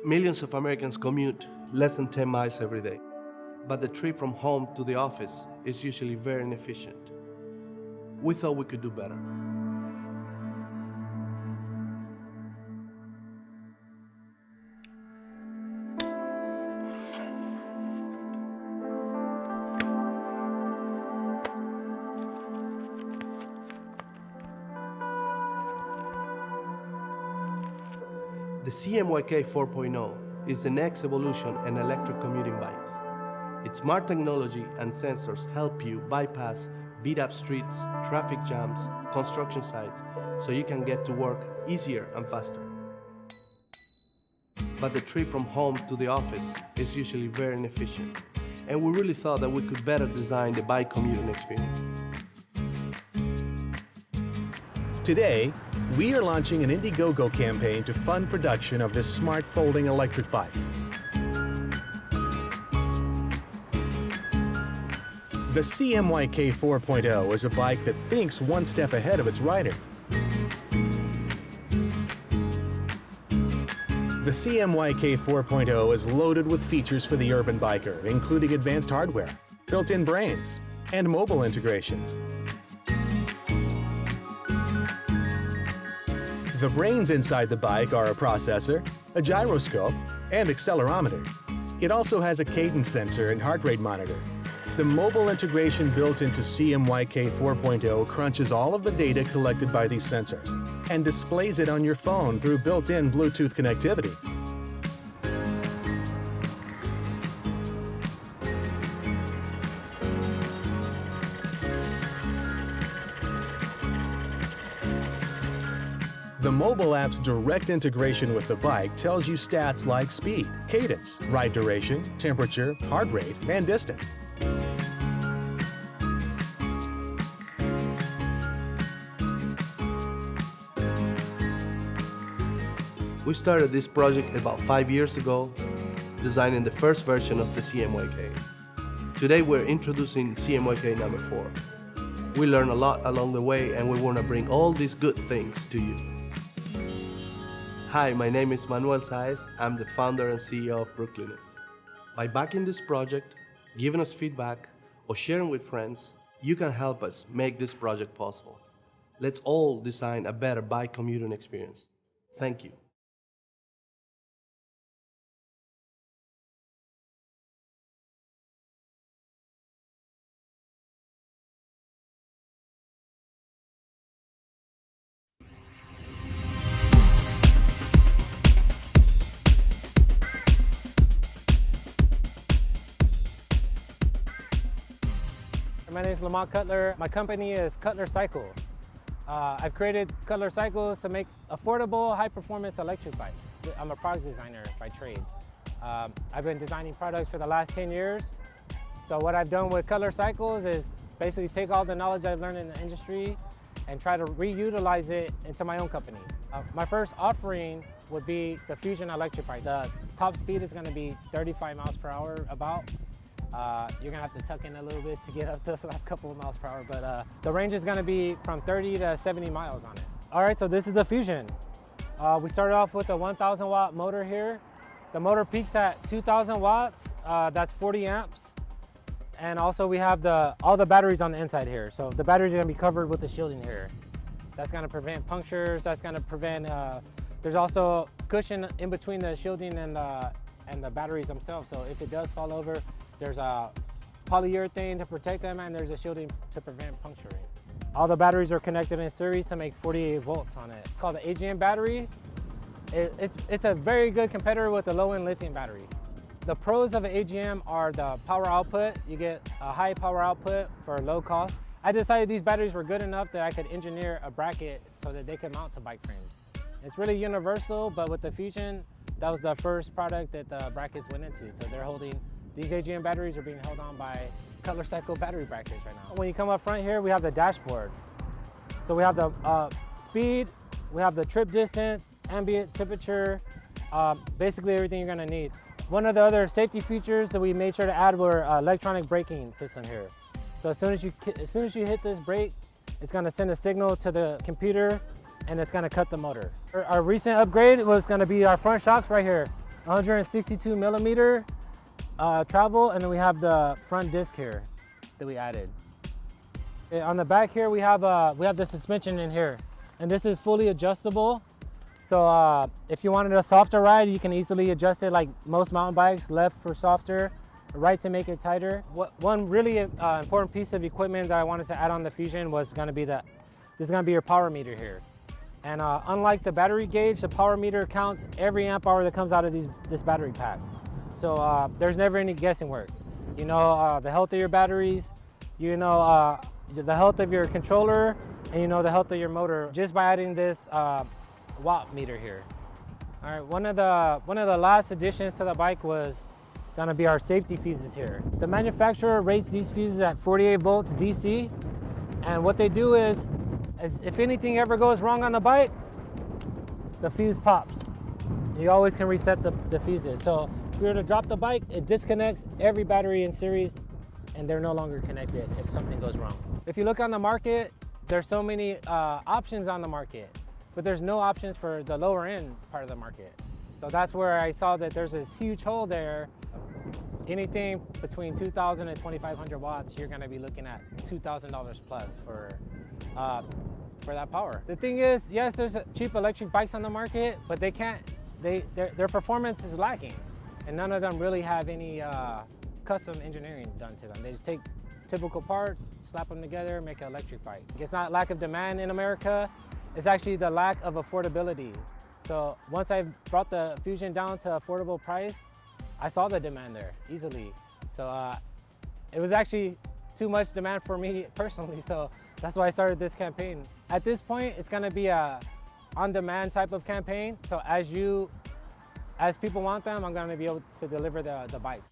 Millions of Americans commute less than 10 miles every day, but the trip from home to the office is usually very inefficient. We thought we could do better. The CMYK 4.0 is the next evolution in electric commuting bikes. Its smart technology and sensors help you bypass beat-up streets, traffic jams, construction sites, so you can get to work easier and faster. But the trip from home to the office is usually very inefficient, and we really thought that we could better design the bike commuting experience. Today, we are launching an Indiegogo campaign to fund production of this smart folding electric bike. The CMYK 4.0 is a bike that thinks one step ahead of its rider. The CMYK 4.0 is loaded with features for the urban biker, including advanced hardware, built-in brains, and mobile integration. The brains inside the bike are a processor, a gyroscope, and accelerometer. It also has a cadence sensor and heart rate monitor. The mobile integration built into CMYK 4.0 crunches all of the data collected by these sensors and displays it on your phone through built-in Bluetooth connectivity. The mobile app's direct integration with the bike tells you stats like speed, cadence, ride duration, temperature, heart rate, and distance. We started this project about 5 years ago, designing the first version of the CMYK. Today we're introducing CMYK number 4. We learned a lot along the way, and we want to bring all these good things to you. Hi, my name is Manuel Saez. I'm the founder and CEO of Brooklyners. By backing this project, giving us feedback, or sharing with friends, you can help us make this project possible. Let's all design a better bike commuting experience. Thank you. My name is Kutner. My company is Kutner Cycles. I've created Kutner Cycles to make affordable, high-performance electric bikes. I'm a product designer by trade. I've been designing products for the last 10 years. So what I've done with Kutner Cycles is basically take all the knowledge I've learned in the industry and try to reutilize it into my own company. My first offering would be the Fusion electric bike. The top speed is going to be 35 miles per hour about. You're gonna have to tuck in a little bit to get up those last couple of miles per hour, but the range is gonna be from 30 to 70 miles on it. All right, so this is the Fusion. We started off with a 1,000 watt motor here. The motor peaks at 2,000 watts, that's 40 amps. And also we have all the batteries on the inside here. So the batteries are gonna be covered with the shielding here. That's gonna prevent punctures, that's gonna prevent, there's also cushion in between the shielding and the batteries themselves. So if it does fall over, there's a polyurethane to protect them, and there's a shielding to prevent puncturing. All the batteries are connected in series to make 48 volts on it. It's called the AGM battery. It's a very good competitor with the low-end lithium battery. The pros of an AGM are the power output. You get a high power output for low cost. I decided these batteries were good enough that I could engineer a bracket so that they could mount to bike frames. It's really universal, but with the Fusion, that was the first product that the brackets went into. So they're holding, these AGM batteries are being held on by Kutner Cycle battery brackets right now. When you come up front here, we have the dashboard. So we have the speed, we have the trip distance, ambient temperature, basically everything you're gonna need. One of the other safety features that we made sure to add were electronic braking system here. So as soon as you hit this brake, it's gonna send a signal to the computer and it's gonna cut the motor. Our recent upgrade was gonna be our front shocks right here. 162 millimeter travel, and then we have the front disc here that we added. On the back here, we have the suspension in here, and this is fully adjustable. So if you wanted a softer ride, you can easily adjust it like most mountain bikes, left for softer, right to make it tighter. One really important piece of equipment that I wanted to add on the Fusion was going to be this is going to be your power meter here. And unlike the battery gauge, the power meter counts every amp hour that comes out of this battery pack. So there's never any guessing work. You know the health of your batteries, you know the health of your controller, and you know the health of your motor just by adding this watt meter here. All right, one of the last additions to the bike was gonna be our safety fuses here. The manufacturer rates these fuses at 48 volts DC, and what they do is if anything ever goes wrong on the bike, the fuse pops. You always can reset the fuses. So if you were to drop the bike, it disconnects every battery in series, and they're no longer connected if something goes wrong. If you look on the market, there's so many options on the market, but there's no options for the lower end part of the market. So that's where I saw that there's this huge hole there. Anything between 2,000 and 2,500 watts, you're gonna be looking at $2,000 plus for that power. The thing is, yes, there's cheap electric bikes on the market, but their performance is lacking, and none of them really have any custom engineering done to them. They just take typical parts, slap them together, make an electric bike. It's not lack of demand in America, it's actually the lack of affordability. So once I brought the Fusion down to affordable price, I saw the demand there easily. So it was actually too much demand for me personally, so that's why I started this campaign. At this point, it's gonna be a on-demand type of campaign. So as people want them, I'm gonna be able to deliver the bikes.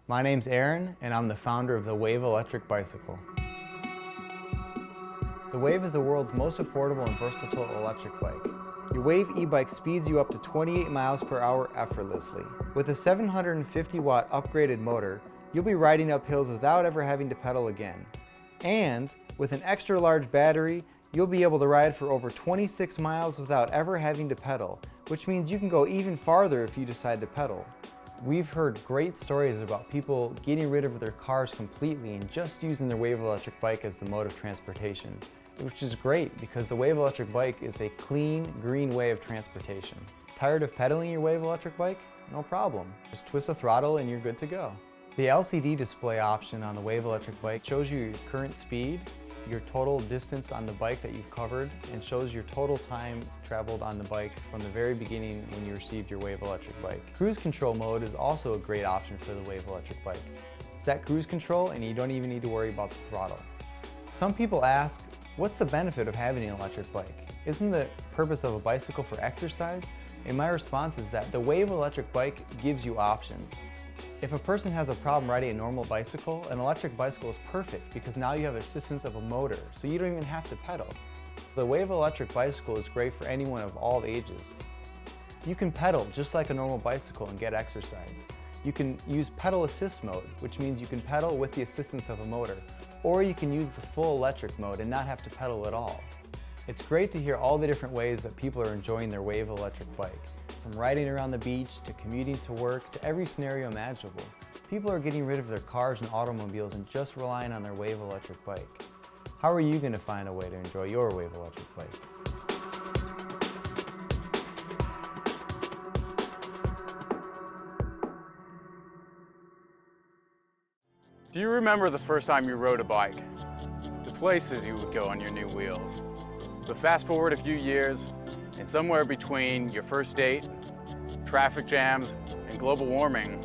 My name's Aaron, and I'm the founder of the Wave electric bicycle. The Wave is the world's most affordable and versatile electric bike. Your Wave e-bike speeds you up to 28 miles per hour effortlessly. With a 750 watt upgraded motor, you'll be riding up hills without ever having to pedal again. And with an extra large battery, you'll be able to ride for over 26 miles without ever having to pedal, which means you can go even farther if you decide to pedal. We've heard great stories about people getting rid of their cars completely and just using their Wave electric bike as the mode of transportation, which is great because the Wave electric bike is a clean, green way of transportation. Tired of pedaling your Wave electric bike? No problem. Just twist the throttle and you're good to go. The LCD display option on the Wave electric bike shows you your current speed, your total distance on the bike that you've covered, and shows your total time traveled on the bike from the very beginning when you received your Wave electric bike. Cruise control mode is also a great option for the Wave electric bike. Set cruise control and you don't even need to worry about the throttle. Some people ask, what's the benefit of having an electric bike? Isn't the purpose of a bicycle for exercise? And my response is that the Wave electric bike gives you options. If a person has a problem riding a normal bicycle, an electric bicycle is perfect because now you have assistance of a motor, so you don't even have to pedal. The Wave electric bicycle is great for anyone of all ages. You can pedal just like a normal bicycle and get exercise. You can use pedal assist mode, which means you can pedal with the assistance of a motor, or you can use the full electric mode and not have to pedal at all. It's great to hear all the different ways that people are enjoying their Wave electric bike. From riding around the beach, to commuting to work, to every scenario imaginable. People are getting rid of their cars and automobiles and just relying on their Wave electric bike. How are you going to find a way to enjoy your Wave electric bike? Do you remember the first time you rode a bike? The places you would go on your new wheels. But fast forward a few years, and somewhere between your first date, traffic jams, and global warming,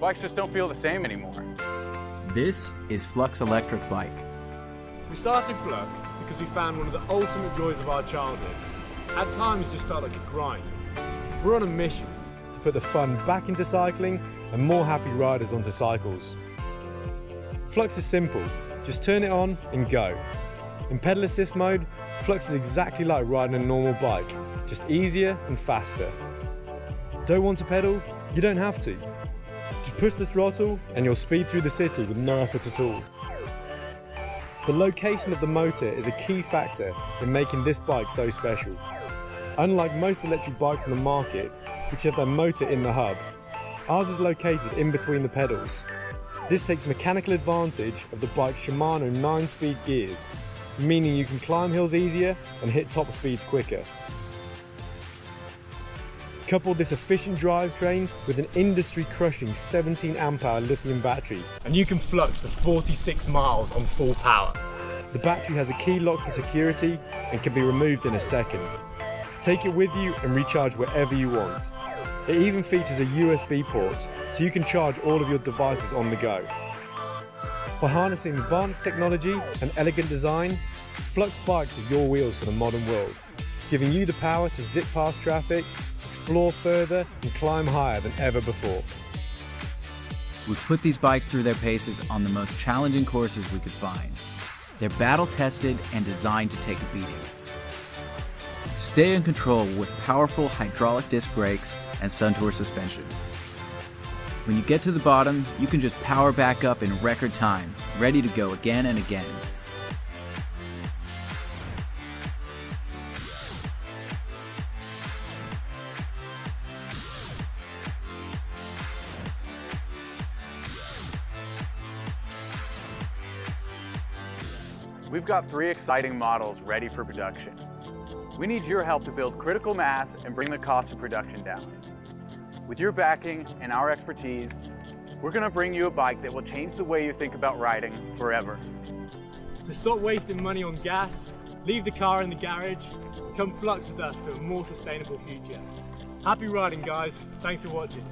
bikes just don't feel the same anymore. This is Flux electric bike. We started Flux because we found one of the ultimate joys of our childhood. At times just felt like a grind. We're on a mission To put the fun back into cycling and more happy riders onto cycles. Flux is simple, just turn it on and go. In pedal assist mode, Flux is exactly like riding a normal bike, just easier and faster. Don't want to pedal? You don't have to. Just push the throttle and you'll speed through the city with no effort at all. The location of the motor is a key factor in making this bike so special. Unlike most electric bikes on the market, which have their motor in the hub, ours is located in between the pedals. This takes mechanical advantage of the bike's Shimano 9-speed gears, meaning you can climb hills easier and hit top speeds quicker. Couple this efficient drivetrain with an industry-crushing 17 amp-hour lithium battery, and you can Flux for 46 miles on full power. The battery has a key lock for security and can be removed in a second. Take it with you and recharge wherever you want. It even features a USB port, so you can charge all of your devices on the go. By harnessing advanced technology and elegant design, Flux bikes are your wheels for the modern world, giving you the power to zip past traffic, explore further and climb higher than ever before. We've put these bikes through their paces on the most challenging courses we could find. They're battle-tested and designed to take a beating. Stay in control with powerful hydraulic disc brakes and Suntour suspension. When you get to the bottom, you can just power back up in record time, ready to go again and again. We've got 3 exciting models ready for production. We need your help to build critical mass and bring the cost of production down. With your backing and our expertise, we're going to bring you a bike that will change the way you think about riding forever. So stop wasting money on gas, leave the car in the garage, and come Flux with us to a more sustainable future. Happy riding, guys. Thanks for watching.